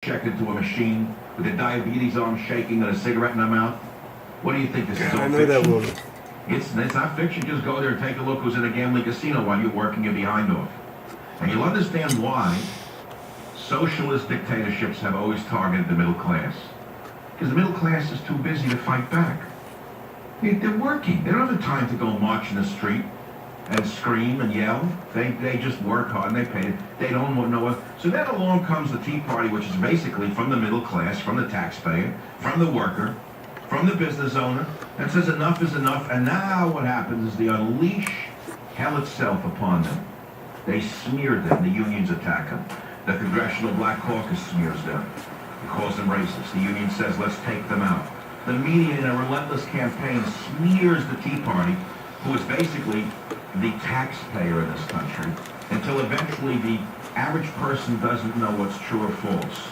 checked into a machine with their diabetes arm shaking and a cigarette in their mouth? What do you think this is? I know that woman. It's not fiction. Just go there and take a look who's in a gambling casino while you're working your behind off. And you'll understand why socialist dictatorships have always targeted the middle class. Because the middle class is too busy to fight back. They're working. They don't have the time to go march in the street and scream and yell. They just work hard and they pay it. They don't know what. So then along comes the Tea Party, which is basically from the middle class, from the taxpayer, from the worker, from the business owner, and says enough is enough. And now what happens is they unleash hell itself upon them. They smear them. The unions attack them. The Congressional Black Caucus smears them. It calls them racist. The union says, let's take them out. The media, in a relentless campaign, smears the Tea Party, who is basically the taxpayer in this country, until eventually the average person doesn't know what's true or false.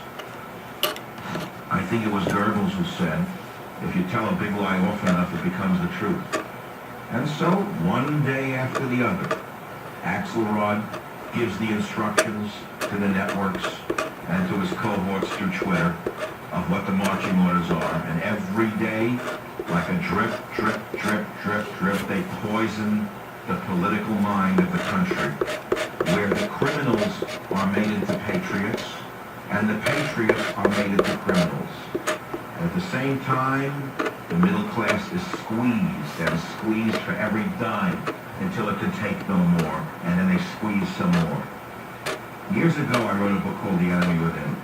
I think it was Goebbels who said, if you tell a big lie often enough, it becomes the truth. And so, one day after the other, Axelrod gives the instructions to the networks and to his cohorts through Twitter of what the marching orders are. And every day, like a drip, drip, drip, drip, drip, they poison the political mind of the country, where the criminals are made into patriots and the patriots are made into criminals. And at the same time, the middle class is squeezed and squeezed for every dime until it can take no more, and then they squeeze some more. Years ago, I wrote a book called The Enemy Within.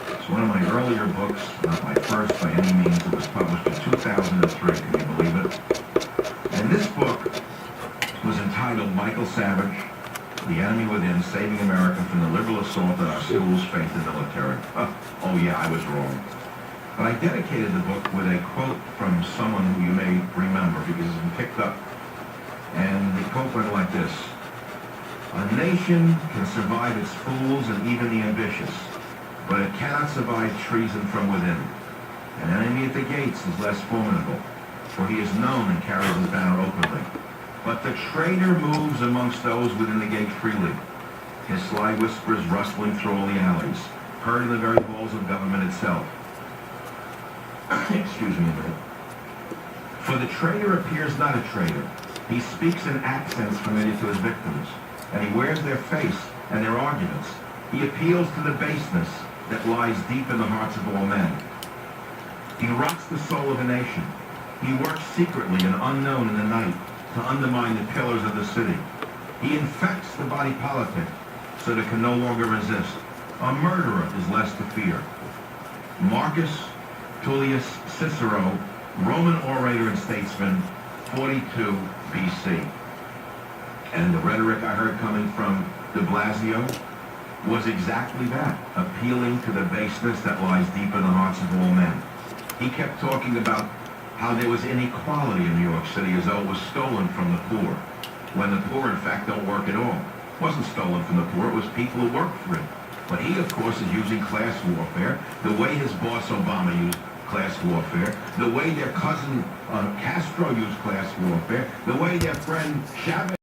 It's one of my earlier books, not my first by any means. It was published in 2003, can you believe it? And this book was entitled Michael Savage, The Enemy Within, Saving America from the Liberal Assault on Our Schools, Faith, and Military. Oh yeah, I was wrong. But I dedicated the book with a quote from someone who you may remember because it's been picked up. And the quote went like this: a nation can survive its fools and even the ambitious, but it cannot survive treason from within. An enemy at the gates is less formidable, for he is known and carries his banner openly. But the traitor moves amongst those within the gate freely, his sly whispers rustling through all the alleys, heard in the very halls of government itself. Excuse me a minute. For the traitor appears not a traitor. He speaks in accents familiar to his victims, and he wears their face and their arguments. He appeals to the baseness that lies deep in the hearts of all men. He rots the soul of a nation. He works secretly and unknown in the night to undermine the pillars of the city. He infects the body politic so that it can no longer resist. A murderer is less to fear. Marcus Tullius Cicero, Roman orator and statesman, 42 BC. And the rhetoric I heard coming from de Blasio was exactly that, appealing to the baseness that lies deep in the hearts of all men. He kept talking about how there was inequality in New York City as though it was stolen from the poor, when the poor, in fact, don't work at all. It wasn't stolen from the poor, it was people who worked for it. But he, of course, is using class warfare, the way his boss Obama used class warfare, the way their cousin Castro used class warfare, the way their friend Chavez